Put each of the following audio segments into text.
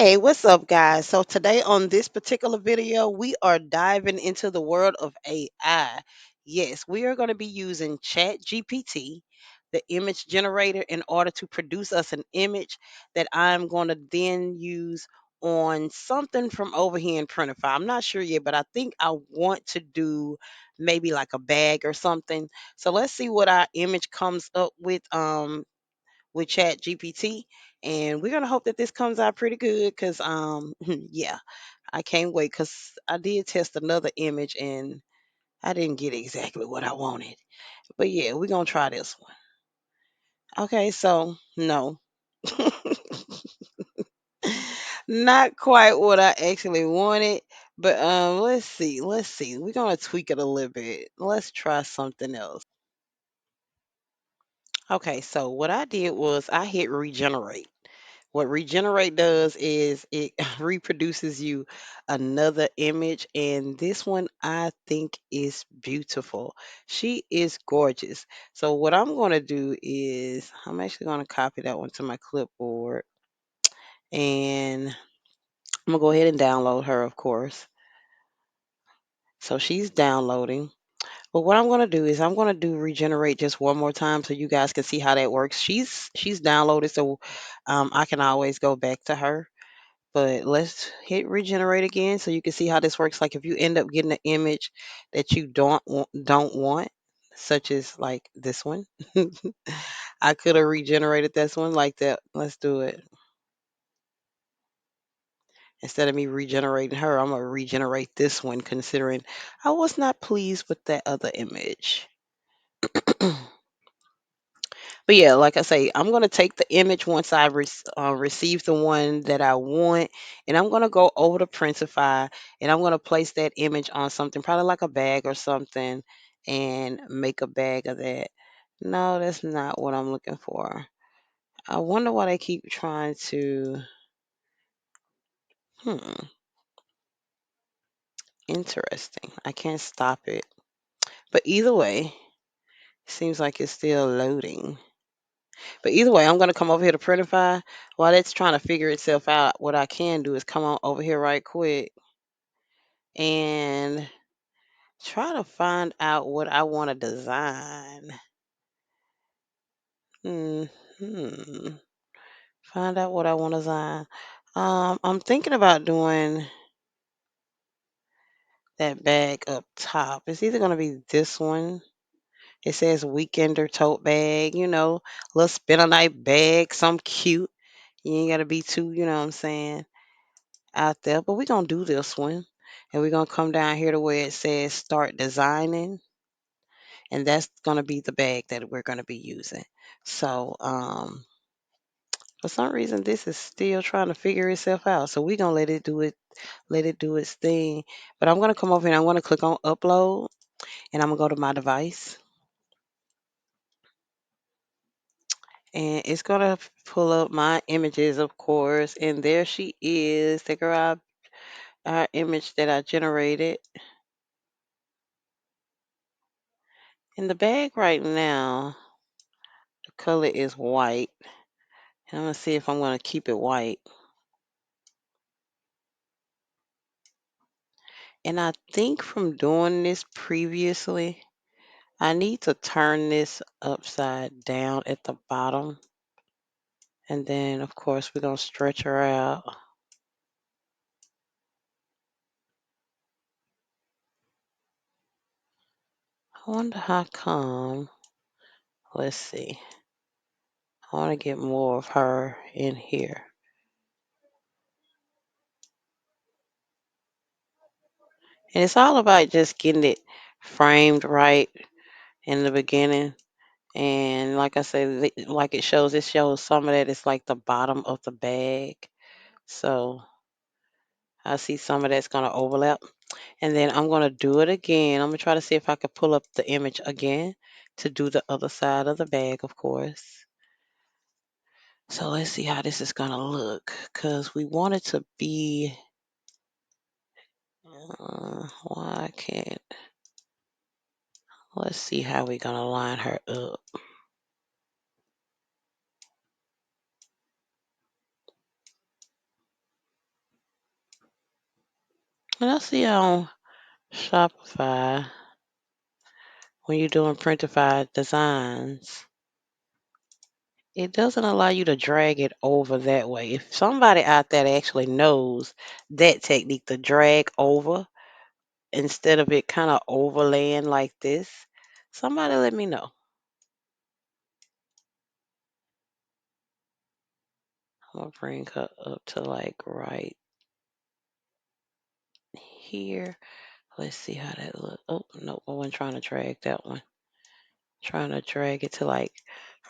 Hey, what's up, guys? So, today on this particular video, we are diving into the world of AI. Yes, we are going to be using Chat GPT, the image generator, in order to produce us an image that I'm going to then use on something from over here in Printify. I'm not sure yet, but I think I want to do maybe like a bag or something. So, let's see what our image comes up with Chat GPT, and we're gonna hope that this comes out pretty good. Cause yeah, I can't wait. Cause I did test another image and I didn't get exactly what I wanted. But yeah, we're gonna try this one. Okay, so no, not quite what I actually wanted. But let's see. We're gonna tweak it a little bit. Let's try something else. Okay, so what I did was I hit regenerate. What regenerate does is it reproduces you another image, and this one I think is beautiful. She is gorgeous. So what I'm going to do is I'm actually going to copy that one to my clipboard, and I'm going to go ahead and download her, of course. So she's downloading. But what I'm going to do is I'm going to do regenerate just one more time so you guys can see how that works. She's downloaded, so I can always go back to her. But let's hit regenerate again so you can see how this works. Like if you end up getting an image that you don't want, such as like this one, I could have regenerated this one like that. Let's do it. Instead of me regenerating her, I'm gonna regenerate this one, considering I was not pleased with that other image. But yeah, like I say, I'm gonna take the image once I receive the one that I want, and I'm gonna go over to Printify, and I'm gonna place that image on something, probably like a bag or something, and make a bag of that. No, that's not what I'm looking for. I wonder why they keep trying to. Hmm, interesting. I can't stop it. But either way, seems like it's still loading. But either way, I'm gonna come over here to Printify. While it's trying to figure itself out, what I can do is come on over here right quick and try to find out what I want to design. Hmm. Find out what I want to design. I'm thinking about doing that bag up top. It's either gonna be this one. It says weekender tote bag, little spin a night bag, some cute. You ain't gotta be too, you know what I'm saying, out there, but we're gonna do this one, and we're gonna come down here to where it says start designing, and that's gonna be the bag that we're gonna be using. So for some reason this is still trying to figure itself out, so we're gonna let it do its thing. But I'm gonna come over here and I'm gonna click on upload, and I'm gonna go to my device, and it's gonna pull up my images, of course, and there she is. Take her out, our image that I generated in the bag right now. The color is white. And I'm gonna see if I'm gonna keep it white. And I think from doing this previously, I need to turn this upside down at the bottom. And then of course we're gonna stretch her out. I wonder how come. Let's see. I wanna get more of her in here. And it's all about just getting it framed right in the beginning. And like I said, like it shows some of that is like the bottom of the bag. So I see some of that's going to overlap. And then I'm going to do it again. I'm going to try to see if I can pull up the image again to do the other side of the bag, of course. So let's see how this is going to look, because we want it to be. Why I can't. Let's see how we're going to line her up. And I see on Shopify when you're doing Printify designs, it doesn't allow you to drag it over that way. If somebody out there actually knows that technique to drag over instead of it kind of overlaying like this, somebody let me know. I'm gonna bring her up to like right here. Let's see how that look. Oh no, I wasn't trying to drag that one. Trying to drag it to like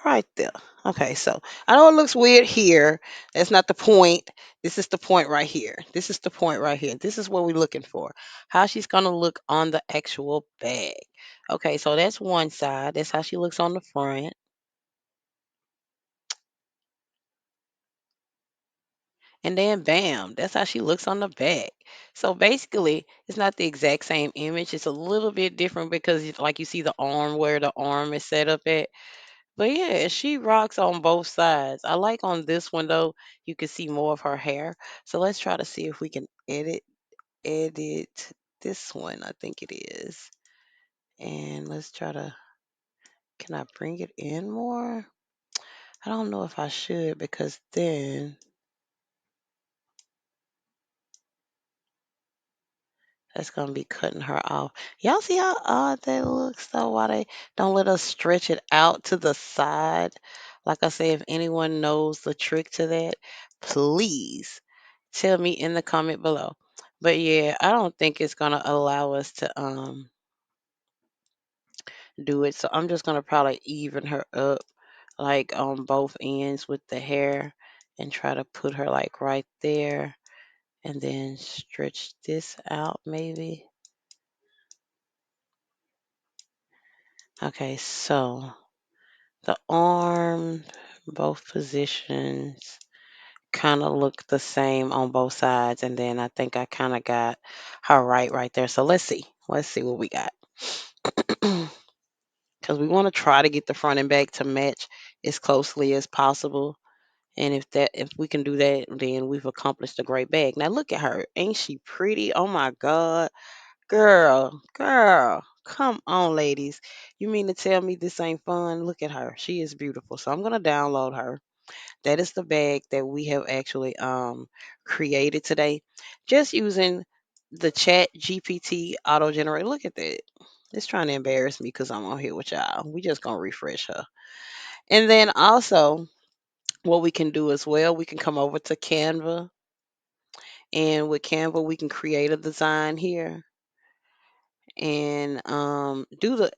right there. Okay, so I know it looks weird here. That's not the point. This is the point right here. This is the point right here. This is what we're looking for. How she's gonna look on the actual bag. Okay, so that's one side. That's how she looks on the front. And then bam, that's how she looks on the back. So basically, it's not the exact same image. It's a little bit different because like you see the arm where the arm is set up at. But yeah, she rocks on both sides. I like on this one though, you can see more of her hair. So let's try to see if we can edit this one. I think it is. And let's try to can I bring it in more? I don't know if I should because then that's gonna be cutting her off. Y'all see how odd that looks though? Why they don't let us stretch it out to the side? Like I say, if anyone knows the trick to that, please tell me in the comment below. But yeah, I don't think it's gonna allow us to do it. So I'm just gonna probably even her up like on both ends with the hair and try to put her like right there and then stretch this out maybe. Okay, so the arm, both positions kind of look the same on both sides. And then I think I kind of got her right there. So let's see. Let's see what we got. Because we want to try to get the front and back to match as closely as possible. And if we can do that, then we've accomplished a great bag. Now look at her. Ain't she pretty? Oh my God. Girl, come on, ladies. You mean to tell me this ain't fun? Look at her. She is beautiful. So I'm gonna download her. That is the bag that we have actually created today. Just using the chat GPT auto generator. Look at that. It's trying to embarrass me because I'm on here with y'all. We just gonna refresh her. And then also what we can do as well, we can come over to Canva. And with Canva, we can create a design here and do the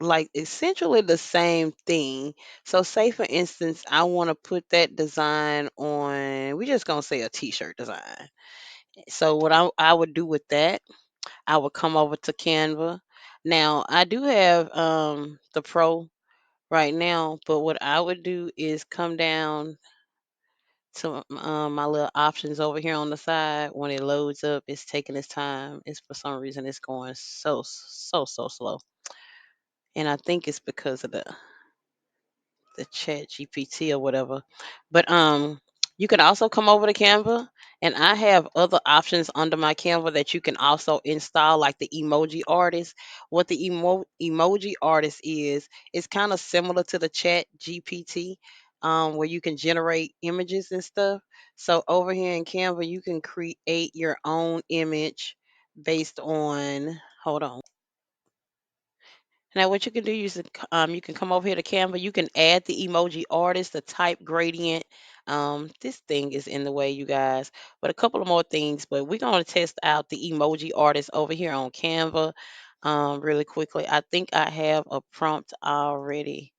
like essentially the same thing. So say for instance, I want to put that design on, we just gonna say a t-shirt design. So what I would do with that, I would come over to Canva. Now I do have the pro right now, but what I would do is come down to my little options over here on the side. When it loads up, it's taking its time. It's for some reason it's going so slow. And I think it's because of the chat GPT or whatever. But you can also come over to Canva and I have other options under my Canva that you can also install like the emoji artist. What the emoji artist is, it's kind of similar to the chat GPT where you can generate images and stuff. So over here in Canva you can create your own image based on, hold on. Now, what you can do, you can come over here to Canva. You can add the emoji artist, the type gradient. This thing is in the way, you guys, but a couple of more things. But we're gonna test out the emoji artist over here on Canva, really quickly. I think I have a prompt already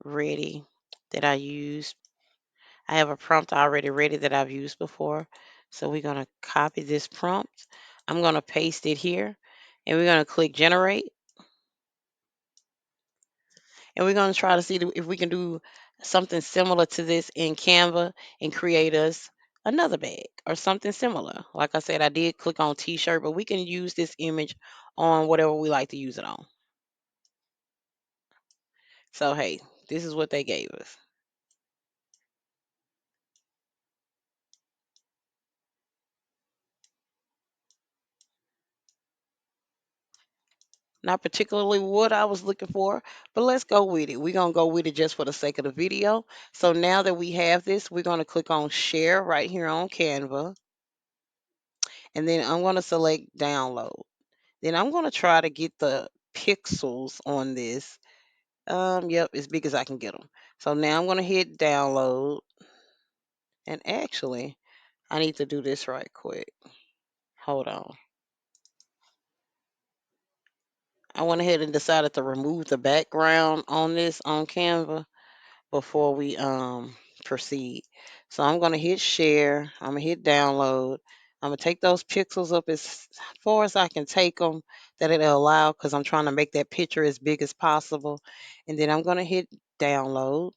ready that I used. I have a prompt already ready that I've used before. So we're gonna copy this prompt. I'm gonna paste it here, and we're gonna click generate. And we're going to try to see if we can do something similar to this in Canva and create us another bag or something similar. Like I said, I did click on t-shirt, but we can use this image on whatever we like to use it on. So hey, this is what they gave us. Not particularly what I was looking for, but let's go with it. We're going to go with it just for the sake of the video. So now that we have this, we're going to click on share right here on Canva. And then I'm going to select download. Then I'm going to try to get the pixels on this. Yep, as big as I can get them. So now I'm going to hit download. And actually, I need to do this right quick. Hold on. I went ahead and decided to remove the background on this on Canva before we proceed. So I'm gonna hit share. I'm gonna hit download. I'm gonna take those pixels up as far as I can take them that it'll allow because I'm trying to make that picture as big as possible. And then I'm gonna hit download.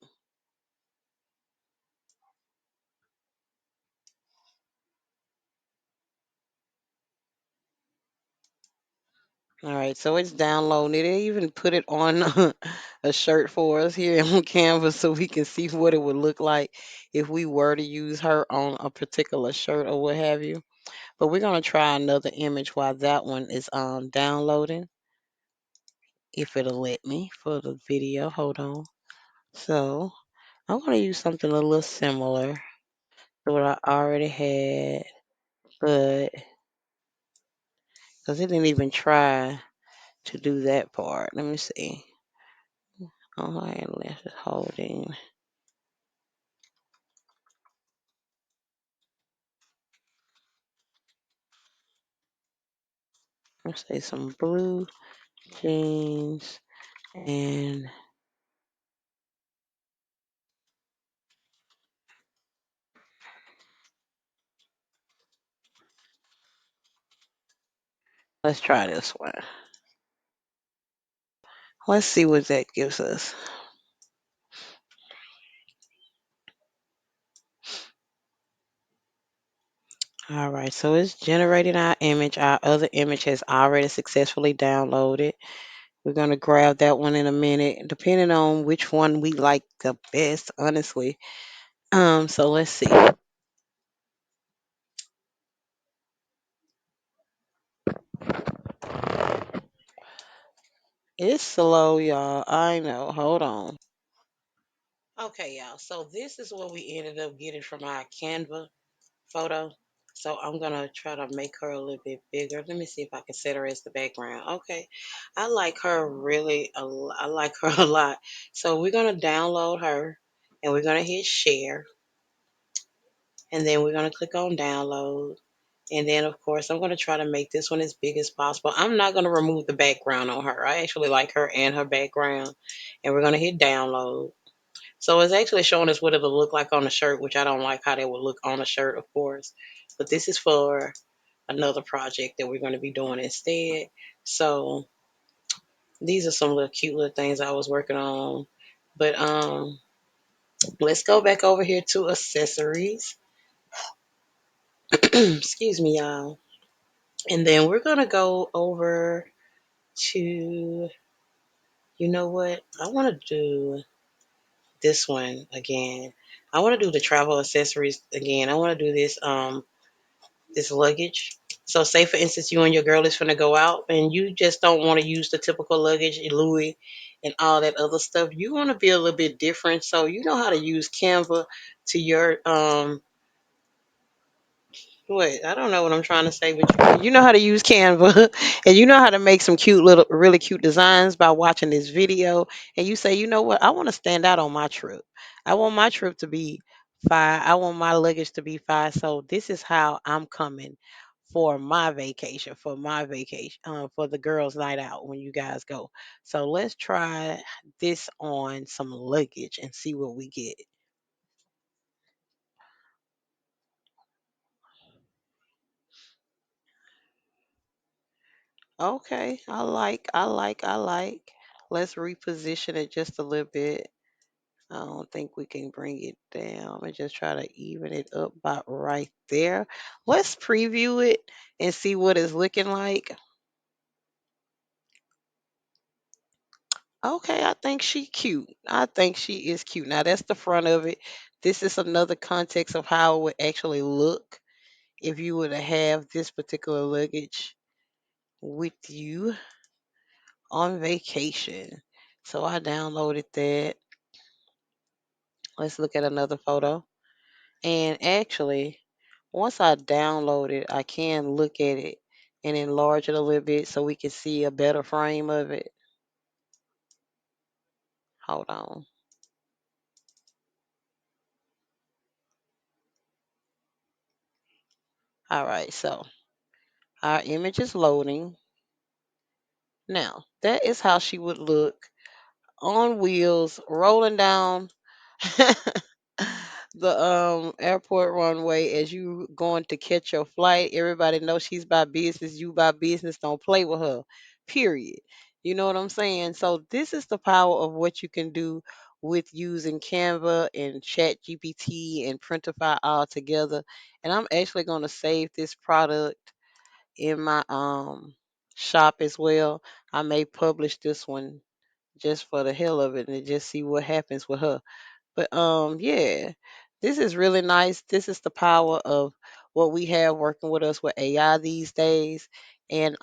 All right, so it's downloading. It even put it on a shirt for us here on Canvas so we can see what it would look like if we were to use her on a particular shirt or what have you. But we're gonna try another image while that one is downloading, if it'll let me for the video. Hold on. So I'm gonna use something a little similar to what I already had, but because it didn't even try to do that part. Let me see. Oh, I left it holding. Let's say some blue jeans and let's try this one. Let's see what that gives us. All right, so it's generating our image. Our other image has already successfully downloaded. We're gonna grab that one in a minute, depending on which one we like the best, honestly. So let's see. It's slow, y'all. I know. Hold on. Okay, y'all. So this is what we ended up getting from our Canva photo. So I'm gonna try to make her a little bit bigger. Let me see if I can set her as the background. Okay, I like her really. I like her a lot. So we're gonna download her, and we're gonna hit share, and then we're gonna click on download. And then, of course, I'm going to try to make this one as big as possible. I'm not going to remove the background on her. I actually like her and her background. And we're going to hit download. So it's actually showing us what it'll look like on the shirt, which I don't like how that would look on a shirt, of course. But this is for another project that we're going to be doing instead. So these are some little cute little things I was working on. But let's go back over here to accessories. Excuse me, y'all. And then we're going to go over to, you know what? I want to do this one again. I want to do the travel accessories again. I want to do this luggage. So say for instance you and your girl is gonna go out and you just don't want to use the typical luggage, Louis and all that other stuff. You want to be a little bit different. So you know how to use Canva to your Wait, I don't know what I'm trying to say, but you know how to use Canva and you know how to make some cute little, really cute designs by watching this video. And you say, you know what, I want to stand out on my trip. I want my trip to be fire. I want my luggage to be fire. So this is how I'm coming for my vacation, for the girls' night out when you guys go. So let's try this on some luggage and see what we get. Okay, I like. Let's reposition it just a little bit. I don't think we can bring it down and just try to even it up about right there. Let's preview it and see what it's looking like. Okay, I think she cute. I think she is cute. Now that's the front of it. This is another context of how it would actually look if you were to have this particular luggage with you on vacation. So I downloaded that. Let's look at another photo. And actually, once I download it, I can look at it and enlarge it a little bit so we can see a better frame of it. Hold on. All right, so our image is loading. Now, that is how she would look on wheels rolling down the airport runway as you going to catch your flight. Everybody knows she's by business. You by business. Don't play with her. Period. You know what I'm saying? So this is the power of what you can do with using Canva and Chat GPT and Printify all together. And I'm actually going to save this product in my shop as well. I may publish this one just for the hell of it and just see what happens with her. But yeah, this is really nice. This is the power of what we have working with us with AI these days. And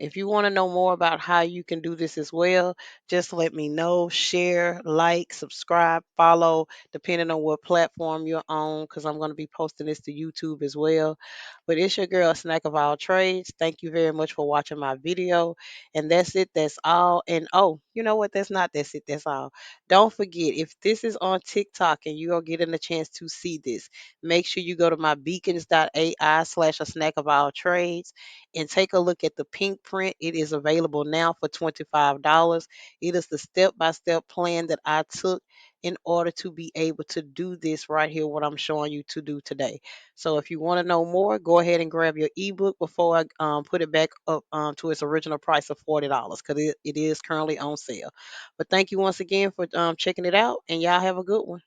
if you want to know more about how you can do this as well, just let me know. Share, like, subscribe, follow, depending on what platform you're on, because I'm going to be posting this to YouTube as well. But it's your girl, Snack of All Trades. Thank you very much for watching my video. And that's it. That's all. And oh, you know what? That's not. That's it. That's all. Don't forget, if this is on TikTok and you are getting a chance to see this, make sure you go to my beacons.ai/a snack of all trades and take a look at the pink print. It is available now for $25. It is the step by step plan that I took in order to be able to do this right here, what I'm showing you to do today. So if you want to know more, go ahead and grab your ebook before I put it back up to its original price of $40 because it is currently on sale. But thank you once again for checking it out, and y'all have a good one.